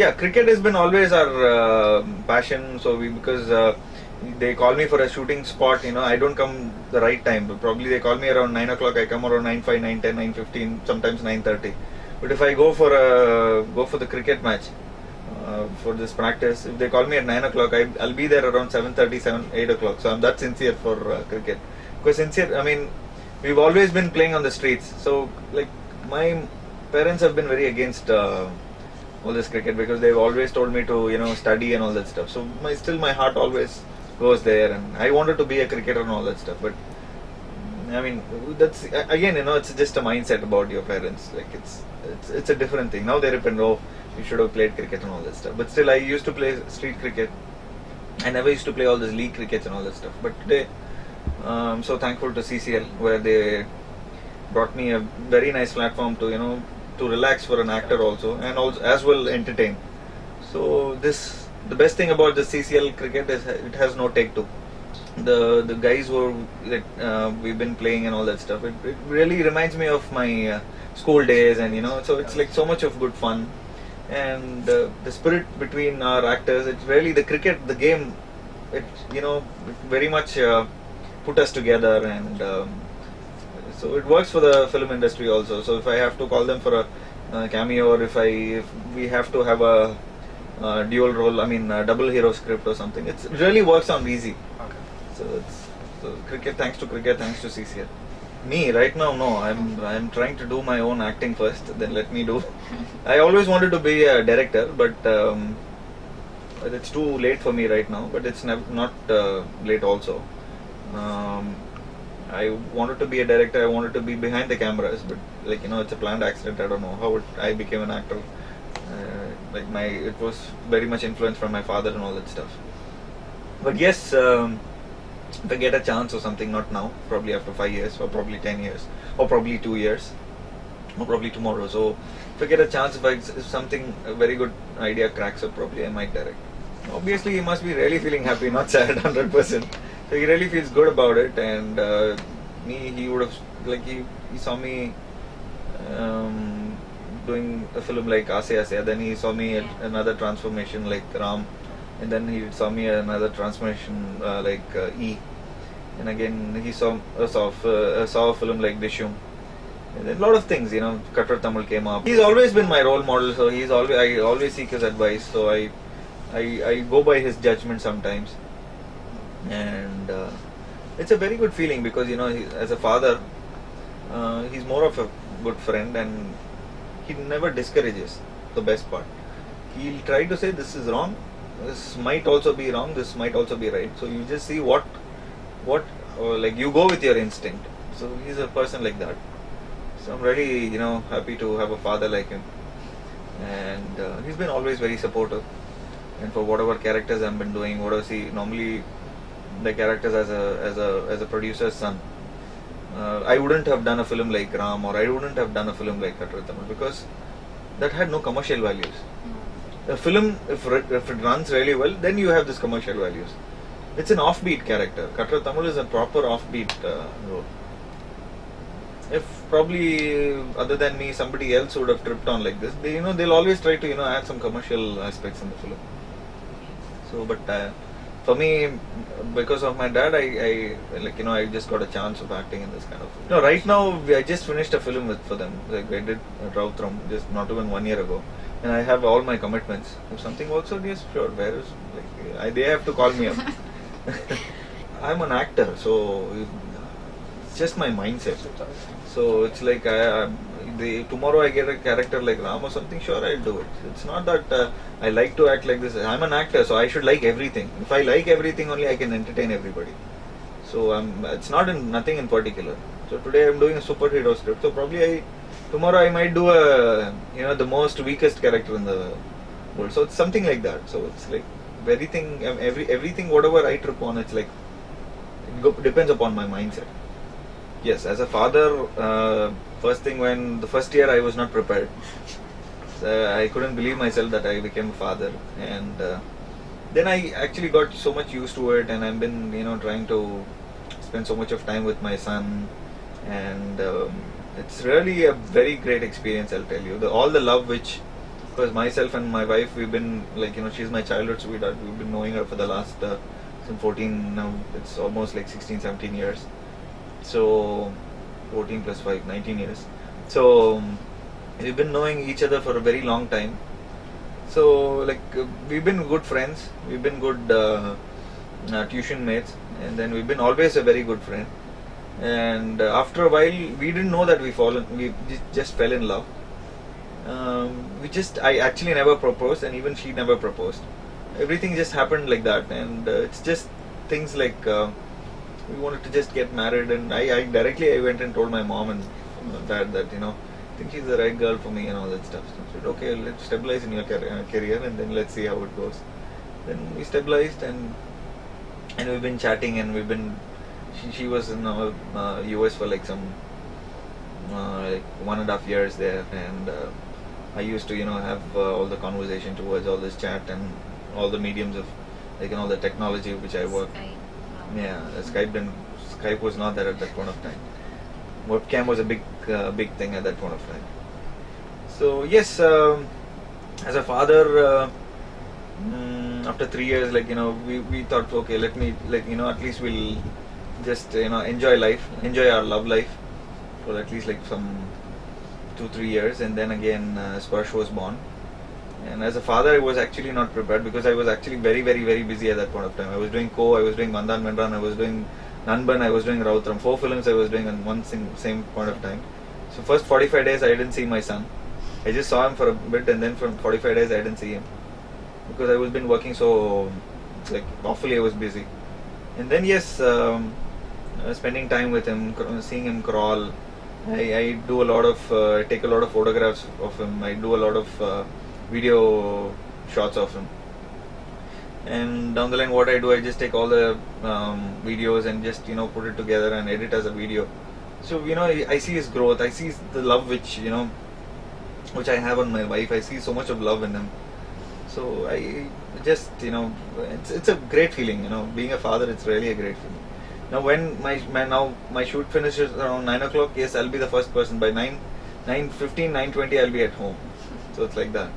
Yeah, cricket has been always our passion. So because they call me for a shooting spot, I don't come the right time. But probably they call me around 9 o'clock. I come around 9:05, 9:10, 9:15, sometimes 9:30. But if I go for the cricket match for this practice, if they call me at 9 o'clock, I'll be there around 7:30, 8 o'clock. So I'm that sincere for cricket. Because sincere, I mean, we've always been playing on the streets. So like my parents have been very against all this cricket because they've always told me to study and all that stuff. So my heart always goes there, and I wanted to be a cricketer and all that stuff. But I mean, that's again, it's just a mindset about your parents. Like it's a different thing. Now they repent, oh, you should have played cricket and all that stuff. But still, I used to play street cricket. I never used to play all this league crickets and all that stuff. But today, I'm so thankful to CCL where they brought me a very nice platform to relax for an actor also, and also as well entertain. So the best thing about the CCL cricket is it has no take two. The guys who we've been playing and all that stuff, it really reminds me of my school days, and so it's like so much of good fun, and the spirit between our actors. It's really the cricket, the game. It very much put us together, and so it works for the film industry also. So if I have to call them for a cameo, or if we have to have a dual role, I mean a double hero script or something, it really works on easy. Okay. So cricket, thanks to CCL. Me right now, no. I'm trying to do my own acting first. Then let me do. I always wanted to be a director, but it's too late for me right now. But it's not late also. I wanted to be a director. I wanted to be behind the cameras, but it's a planned accident. I don't know how I became an actor. It was very much influenced from my father and all that stuff. But yes, if I get a chance or something, not now, probably after 5 years, or probably 10 years, or probably 2 years, or probably tomorrow. So if I get a chance, if something, a very good idea cracks up, probably I might direct. Obviously, he must be really feeling happy, not sad, 100%. So he really feels good about it, and he would have, he saw me doing a film like Aase Aase, then he saw me at another transformation like Ram, and then he saw me another transformation like E, and again he saw a film like Dishyam. And then a lot of things, Kattar Tamil came up. He's always been my role model, so I always seek his advice. So I go by his judgment sometimes. And it's a very good feeling because as a father, he's more of a good friend, and he never discourages. The best part, he'll try to say this is wrong, this might also be wrong, this might also be right. So you just see what you go with your instinct. So he's a person like that. So I'm really happy to have a father like him, and he's been always very supportive. And for whatever characters I've been doing, what I see normally. The characters as a producer's son. I wouldn't have done a film like Ram, or I wouldn't have done a film like Kattar Tamil, because that had no commercial values. A film, if it runs really well, then you have this commercial values. It's an offbeat character. Kattar Tamil is a proper offbeat role. If probably other than me, somebody else would have tripped on like this, they'll always try to add some commercial aspects in the film. So, but. For me, because of my dad, I just got a chance of acting in this kind of film. No, right now I just finished a film for them. I did Rautram just not even 1 year ago, and I have all my commitments. If something works out, yes, sure. They have to call me up. I'm an actor, so it's just my mindset. So it's like tomorrow I get a character like Ram or something, sure I'll do it. It's not that I like to act like this. I'm an actor, so I should like everything. If I like everything, only I can entertain everybody. So it's nothing in particular. So today I'm doing a superhero script. So probably tomorrow I might do the most weakest character in the world. So it's something like that. So it's like everything whatever I trip on, it's like depends upon my mindset. Yes, as a father, the first year I was not prepared. So I couldn't believe myself that I became a father, and then I actually got so much used to it, and I've been trying to spend so much of time with my son, and it's really a very great experience, I'll tell you. All the love because because myself and my wife, we've been like, she's my childhood sweetheart. We've been knowing her for the last since 14, now it's almost like 16, 17 years. So 14 plus 5, 19 years. So we've been knowing each other for a very long time. So like we've been good friends, we've been good tuition mates, and then we've been always a very good friend. And after a while, we didn't know that we just fell in love. I actually never proposed, and even she never proposed. Everything just happened like that, and it's just things like we wanted to just get married, and I directly went and told my mom and dad that I think she's the right girl for me and all that stuff. So I said, okay, let's stabilize in your career, and then let's see how it goes. Then we stabilized, and we've been chatting, and we've been. She was in US for like some like 1.5 years there, and I used to have all the conversation towards all this chat and all the mediums of like all the technology which I work. Yeah, Skype was not there at that point of time. Webcam was a big thing at that point of time. So yes, as a father, after 3 years, like we thought, okay, let me at least we'll just enjoy life, enjoy our love life for at least like some 2-3 years, and then again Sparsh was born. And as a father, I was actually not prepared, because I was actually very, very, very busy at that point of time. I was doing I was doing Mandan Menran, I was doing Nanban, I was doing Rautram. 4 films I was doing on one same point of time. So first 45 days I didn't see my son. I just saw him for a bit, and then for 45 days I didn't see him, because I was been working so like awfully. I was busy. And then yes, spending time with him, seeing him crawl. I do a lot of take a lot of photographs of him. I do a lot of video shots of him. And down the line, what I do, I just take all the videos and just put it together and edit as a video. So I see his growth. I see the love which I have on my wife. I see so much of love in him. So I just it's a great feeling. Being a father, it's really a great feeling. Now when my shoot finishes around 9 o'clock, yes, I'll be the first person. By 9:15, 9:20, I'll be at home. So it's like that.